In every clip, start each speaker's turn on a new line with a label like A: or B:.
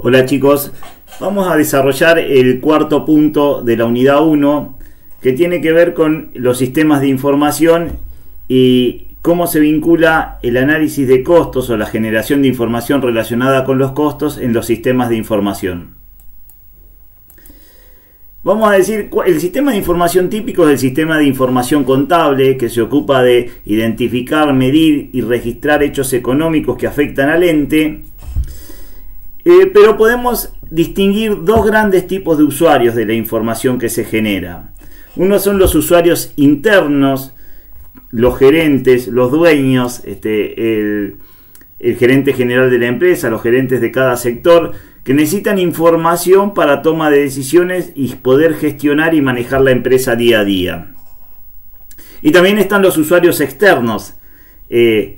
A: Hola chicos, vamos a desarrollar el cuarto punto de la unidad 1 que tiene que ver con los sistemas de información y cómo se vincula el análisis de costos o la generación de información relacionada con los costos en los sistemas de información. Vamos a decir, el sistema de información típico es el sistema de información contable que se ocupa de identificar, medir y registrar hechos económicos que afectan al ente. Pero podemos distinguir dos grandes tipos de usuarios de la información que se genera. Uno son los usuarios internos, los gerentes, los dueños, el gerente general de la empresa, los gerentes de cada sector, que necesitan información para toma de decisiones y poder gestionar y manejar la empresa día a día. Y también están los usuarios externos,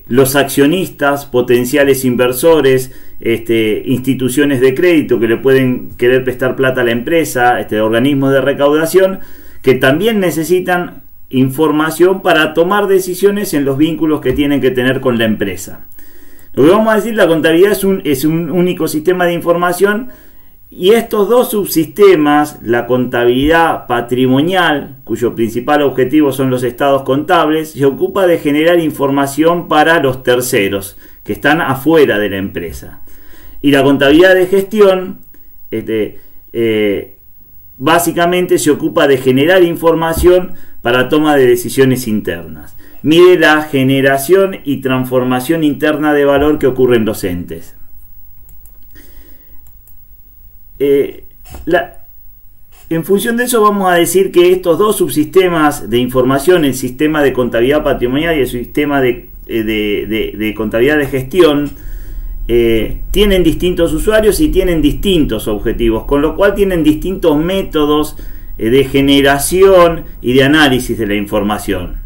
A: los accionistas, potenciales inversores, instituciones de crédito que le pueden querer prestar plata a la empresa, organismos de recaudación que también necesitan información para tomar decisiones en los vínculos que tienen que tener con la empresa. Lo que vamos a decir, la contabilidad es un único sistema de información, y estos dos subsistemas, la contabilidad patrimonial, cuyo principal objetivo son los estados contables, se ocupa de generar información para los terceros que están afuera de la empresa. Y la contabilidad de gestión básicamente se ocupa de generar información para toma de decisiones internas. Mide la generación y transformación interna de valor que ocurre en los entes. En función de eso vamos a decir que estos dos subsistemas de información, el sistema de contabilidad patrimonial y el sistema de contabilidad de gestión, tienen distintos usuarios y tienen distintos objetivos, con lo cual tienen distintos métodos de generación y de análisis de la información.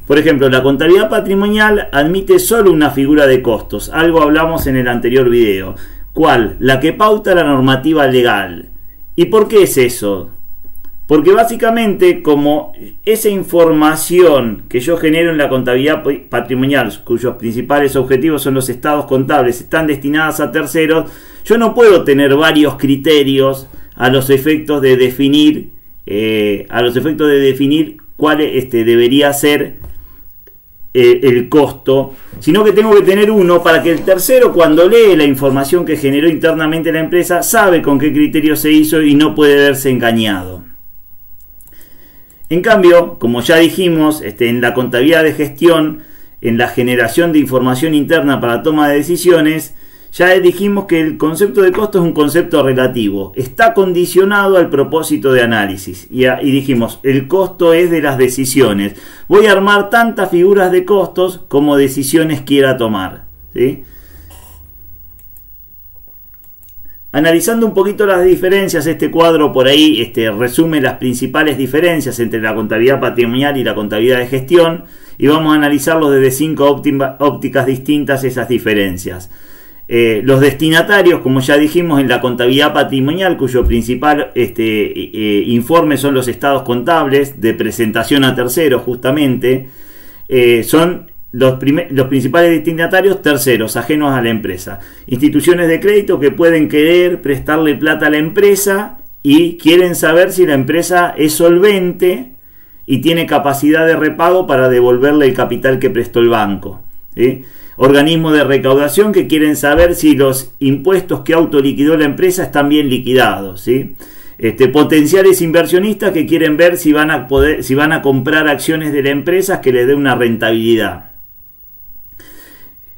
A: Por ejemplo, la contabilidad patrimonial admite solo una figura de costos, algo hablamos en el anterior video. ¿Cuál? La que pauta la normativa legal. ¿Y por qué es eso? Porque básicamente, como esa información que yo genero en la contabilidad patrimonial, cuyos principales objetivos son los estados contables, están destinadas a terceros, yo no puedo tener varios criterios a los efectos de definir cuál debería ser el costo, sino que tengo que tener uno para que el tercero, cuando lee la información que generó internamente la empresa, sabe con qué criterio se hizo y no puede verse engañado. En cambio, como ya dijimos, en la contabilidad de gestión, en la generación de información interna para toma de decisiones, ya dijimos que el concepto de costo es un concepto relativo, está condicionado al propósito de análisis, y dijimos, el costo es de las decisiones. Voy a armar tantas figuras de costos como decisiones quiera tomar, ¿sí? Analizando un poquito las diferencias, este cuadro por ahí resume las principales diferencias entre la contabilidad patrimonial y la contabilidad de gestión, y vamos a analizarlos desde 5 ópticas distintas esas diferencias. Los destinatarios, como ya dijimos, en la contabilidad patrimonial, cuyo principal informe son los estados contables de presentación a terceros, justamente, son los principales destinatarios terceros, ajenos a la empresa. Instituciones de crédito que pueden querer prestarle plata a la empresa y quieren saber si la empresa es solvente y tiene capacidad de repago para devolverle el capital que prestó el banco, ¿sí? Organismos de recaudación que quieren saber si los impuestos que autoliquidó la empresa están bien liquidados, ¿sí? Potenciales inversionistas que quieren ver si van a comprar acciones de la empresa que les dé una rentabilidad.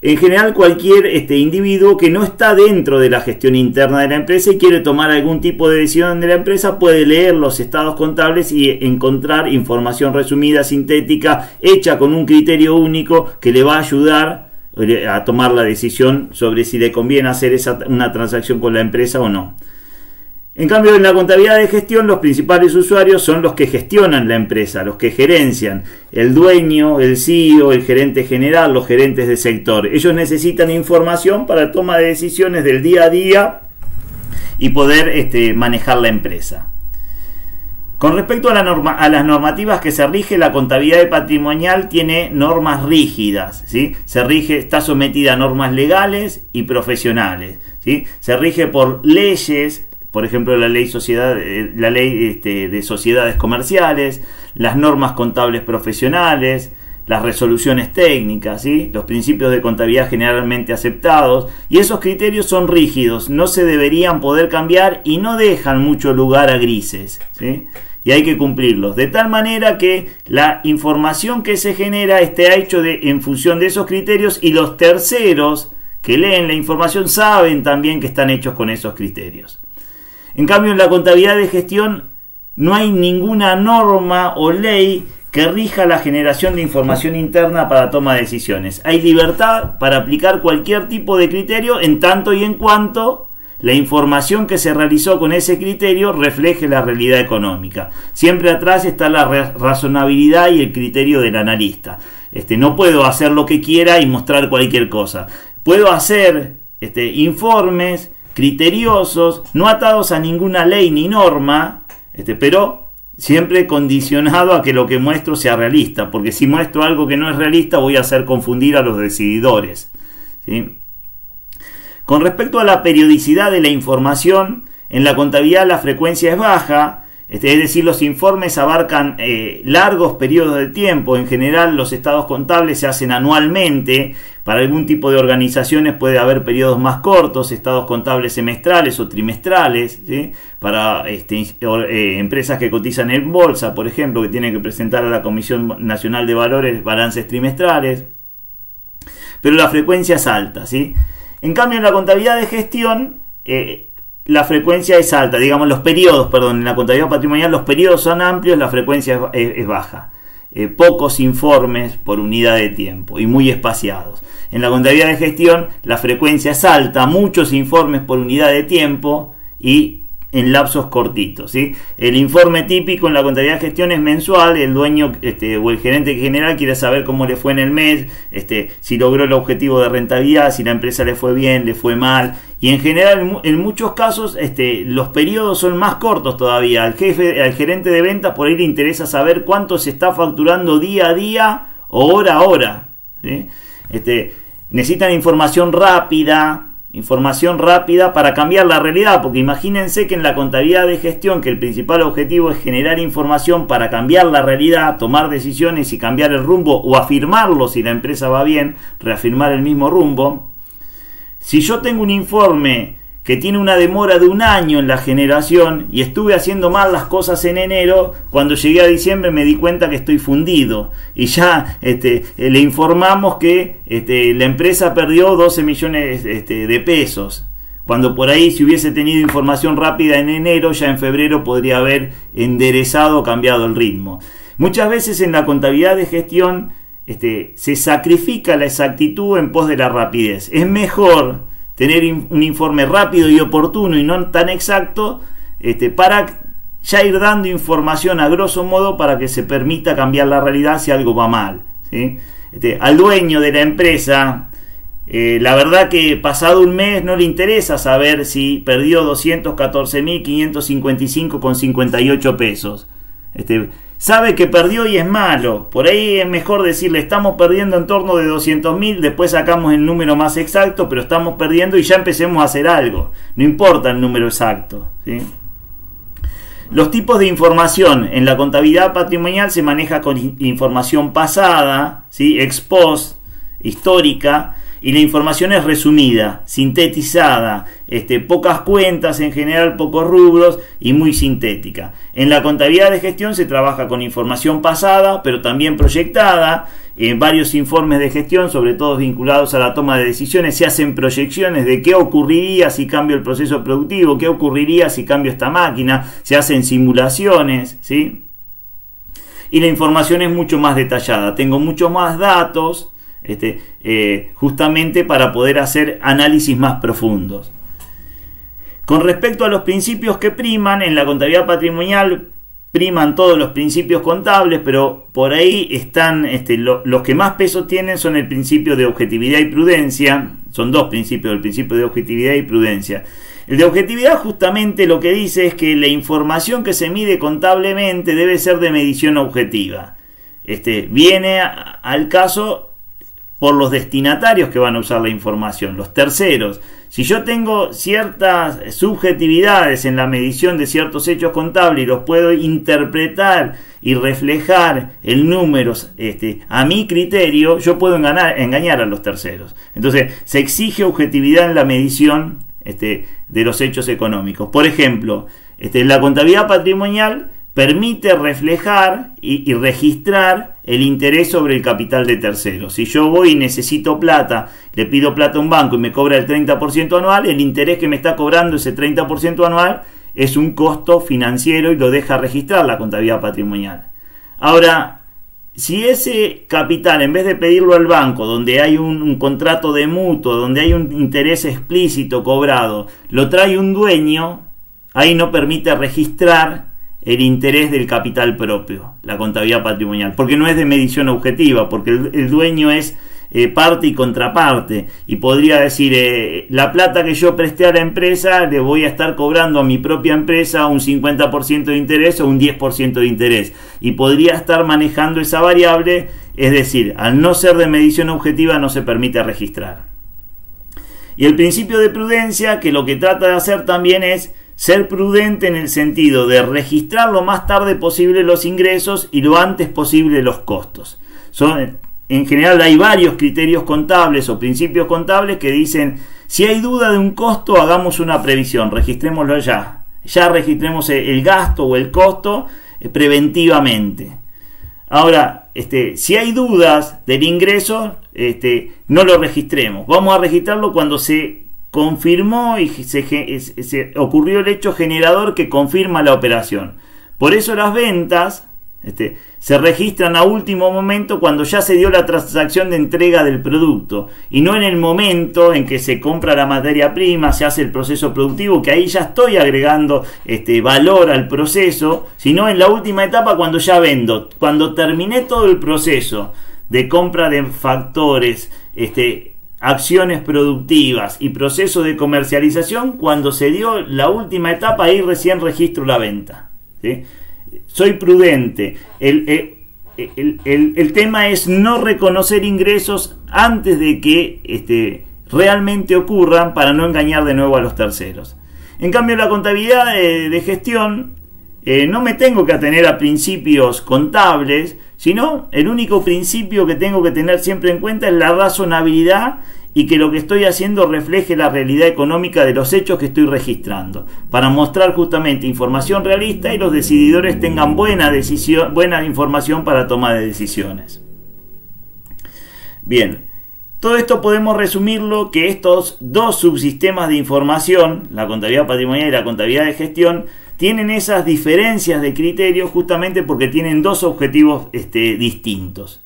A: En general, cualquier individuo que no está dentro de la gestión interna de la empresa y quiere tomar algún tipo de decisión de la empresa puede leer los estados contables y encontrar información resumida, sintética, hecha con un criterio único que le va a ayudar a tomar la decisión sobre si le conviene hacer una transacción con la empresa o no. En cambio, en la contabilidad de gestión, los principales usuarios son los que gestionan la empresa, los que gerencian, el dueño, el CEO, el gerente general, los gerentes de sector. Ellos necesitan información para toma de decisiones del día a día y poder manejar la empresa. Con respecto a las normativas que se rige, la contabilidad patrimonial tiene normas rígidas, ¿sí? Está sometida a normas legales y profesionales, ¿sí? Se rige por leyes, por ejemplo la ley de sociedades comerciales, las normas contables profesionales, las resoluciones técnicas, ¿sí? Los principios de contabilidad generalmente aceptados, y esos criterios son rígidos, no se deberían poder cambiar y no dejan mucho lugar a grises, ¿sí? Y hay que cumplirlos, de tal manera que la información que se genera esté hecho en función de esos criterios, y los terceros que leen la información saben también que están hechos con esos criterios. En cambio, en la contabilidad de gestión no hay ninguna norma o ley que rija la generación de información interna para toma de decisiones. Hay libertad para aplicar cualquier tipo de criterio en tanto y en cuanto la información que se realizó con ese criterio refleje la realidad económica. Siempre atrás está la razonabilidad y el criterio del analista. No puedo hacer lo que quiera y mostrar cualquier cosa. Puedo hacer informes criteriosos, no atados a ninguna ley ni norma, pero siempre condicionado a que lo que muestro sea realista, porque si muestro algo que no es realista voy a hacer confundir a los decididores, ¿sí? Con respecto a la periodicidad de la información, en la contabilidad la frecuencia es baja, es decir, los informes abarcan largos periodos de tiempo. En general los estados contables se hacen anualmente. Para algún tipo de organizaciones puede haber periodos más cortos, estados contables semestrales o trimestrales, ¿sí? Para empresas que cotizan en bolsa, por ejemplo, que tienen que presentar a la Comisión Nacional de Valores balances trimestrales. Pero la frecuencia es alta, ¿sí? En cambio, en la contabilidad de gestión, la frecuencia es alta, digamos en la contabilidad patrimonial los periodos son amplios, la frecuencia es baja. Pocos informes por unidad de tiempo y muy espaciados. En la contabilidad de gestión la frecuencia es alta, muchos informes por unidad de tiempo y en lapsos cortitos, ¿sí? El informe típico en la contabilidad de gestión es mensual. El dueño o el gerente general quiere saber cómo le fue en el mes, si logró el objetivo de rentabilidad, si la empresa le fue bien, le fue mal, y en general en muchos casos los periodos son más cortos todavía. Al gerente de ventas por ahí le interesa saber cuánto se está facturando día a día o hora a hora, ¿sí? Necesitan información rápida para cambiar la realidad, porque imagínense que en la contabilidad de gestión, que el principal objetivo es generar información para cambiar la realidad, tomar decisiones y cambiar el rumbo o afirmarlo si la empresa va bien, reafirmar el mismo rumbo. Si yo tengo un informe que tiene una demora de 1 año en la generación y estuve haciendo mal las cosas en enero, cuando llegué a diciembre me di cuenta que estoy fundido y ya le informamos que la empresa perdió 12 millones de pesos, cuando por ahí si hubiese tenido información rápida en enero, ya en febrero podría haber enderezado o cambiado el ritmo. Muchas veces en la contabilidad de gestión se sacrifica la exactitud en pos de la rapidez. Es mejor tener un informe rápido y oportuno y no tan exacto, para ya ir dando información a grosso modo para que se permita cambiar la realidad si algo va mal, ¿sí? Al dueño de la empresa, la verdad que pasado un mes no le interesa saber si perdió 214.555,58 pesos. Sabe que perdió y es malo. Por ahí es mejor decirle estamos perdiendo en torno de 200.000, después sacamos el número más exacto, pero estamos perdiendo y ya empecemos a hacer algo. No importa el número exacto, ¿sí? Los tipos de información en la contabilidad patrimonial se maneja con información pasada, ¿sí? Ex post, histórica, y la información es resumida, sintetizada, pocas cuentas en general, pocos rubros y muy sintética. En la contabilidad de gestión se trabaja con información pasada, pero también proyectada. En varios informes de gestión, sobre todo vinculados a la toma de decisiones, se hacen proyecciones de qué ocurriría si cambio el proceso productivo, qué ocurriría si cambio esta máquina, se hacen simulaciones, ¿sí? Y la información es mucho más detallada, tengo muchos más datos, justamente para poder hacer análisis más profundos. Con respecto a los principios que priman, en la contabilidad patrimonial priman todos los principios contables, pero por ahí están los que más peso tienen son el principio de objetividad y prudencia. Son dos principios, el principio de objetividad y prudencia. El de objetividad justamente lo que dice es que la información que se mide contablemente debe ser de medición objetiva. Viene al caso por los destinatarios que van a usar la información, los terceros. Si yo tengo ciertas subjetividades en la medición de ciertos hechos contables y los puedo interpretar y reflejar en números a mi criterio, yo puedo engañar a los terceros. Entonces, se exige objetividad en la medición de los hechos económicos. Por ejemplo, la contabilidad patrimonial permite reflejar y registrar el interés sobre el capital de terceros. Si yo voy y necesito plata, le pido plata a un banco y me cobra el 30% anual, el interés que me está cobrando ese 30% anual es un costo financiero y lo deja registrar la contabilidad patrimonial. Ahora, si ese capital, en vez de pedirlo al banco, donde hay un contrato de mutuo, donde hay un interés explícito cobrado, lo trae un dueño, ahí no permite registrar el interés del capital propio, la contabilidad patrimonial, porque no es de medición objetiva, porque el dueño es parte y contraparte, y podría decir, la plata que yo presté a la empresa le voy a estar cobrando a mi propia empresa un 50% de interés o un 10% de interés, y podría estar manejando esa variable, es decir, al no ser de medición objetiva no se permite registrar. Y el principio de prudencia, que lo que trata de hacer también es ser prudente en el sentido de registrar lo más tarde posible los ingresos y lo antes posible los costos. En general hay varios criterios contables o principios contables que dicen, si hay duda de un costo, hagamos una previsión, registrémoslo ya. Ya registremos el gasto o el costo preventivamente. Ahora, si hay dudas del ingreso, no lo registremos. Vamos a registrarlo cuando se confirmó y se ocurrió el hecho generador que confirma la operación. Por eso las ventas se registran a último momento cuando ya se dio la transacción de entrega del producto y no en el momento en que se compra la materia prima, se hace el proceso productivo, que ahí ya estoy agregando valor al proceso, sino en la última etapa cuando ya vendo, cuando terminé todo el proceso de compra de factores, acciones productivas y proceso de comercialización, cuando se dio la última etapa, ahí recién registro la venta. ¿Sí? Soy prudente. El tema es no reconocer ingresos antes de que realmente ocurran para no engañar de nuevo a los terceros. En cambio, la contabilidad de gestión no me tengo que atener a principios contables, sino el único principio que tengo que tener siempre en cuenta es la razonabilidad y que lo que estoy haciendo refleje la realidad económica de los hechos que estoy registrando, para mostrar justamente información realista y los decididores tengan buena información para toma de decisiones. Bien, todo esto podemos resumirlo que estos dos subsistemas de información, la contabilidad patrimonial y la contabilidad de gestión, tienen esas diferencias de criterio justamente porque tienen dos objetivos distintos.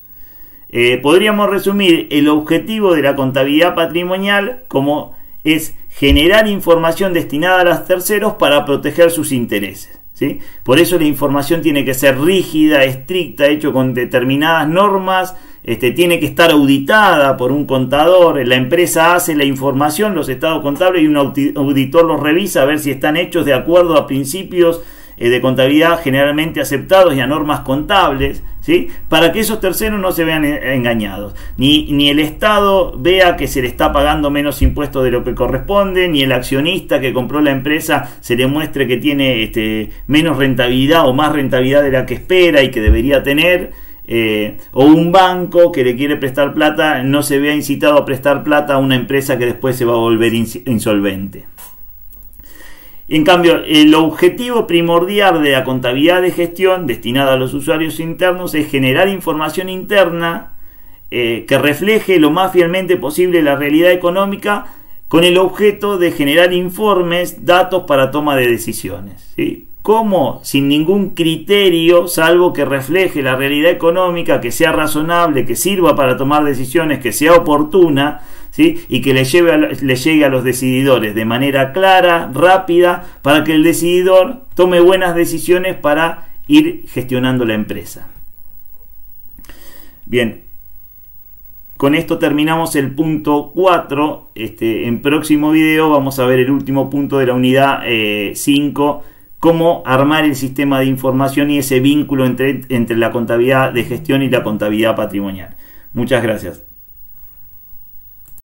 A: Podríamos resumir el objetivo de la contabilidad patrimonial como es generar información destinada a los terceros para proteger sus intereses, ¿sí? Por eso la información tiene que ser rígida, estricta, hecho con determinadas normas, tiene que estar auditada por un contador, la empresa hace la información, los estados contables y un auditor los revisa a ver si están hechos de acuerdo a principios de contabilidad generalmente aceptados y a normas contables, ¿sí? Para que esos terceros no se vean engañados, ni el Estado vea que se le está pagando menos impuestos de lo que corresponde, ni el accionista que compró la empresa se le muestre que tiene menos rentabilidad o más rentabilidad de la que espera y que debería tener, o un banco que le quiere prestar plata no se vea incitado a prestar plata a una empresa que después se va a volver insolvente. En cambio, el objetivo primordial de la contabilidad de gestión destinada a los usuarios internos es generar información interna que refleje lo más fielmente posible la realidad económica con el objeto de generar informes, datos para toma de decisiones, ¿sí? ¿Cómo? Sin ningún criterio, salvo que refleje la realidad económica, que sea razonable, que sirva para tomar decisiones, que sea oportuna, ¿sí? Y que le llegue a los decididores de manera clara, rápida, para que el decididor tome buenas decisiones para ir gestionando la empresa. Bien, Con esto terminamos el punto 4. En próximo video vamos a ver el último punto de la unidad 5, cómo armar el sistema de información y ese vínculo entre la contabilidad de gestión y la contabilidad patrimonial. Muchas gracias.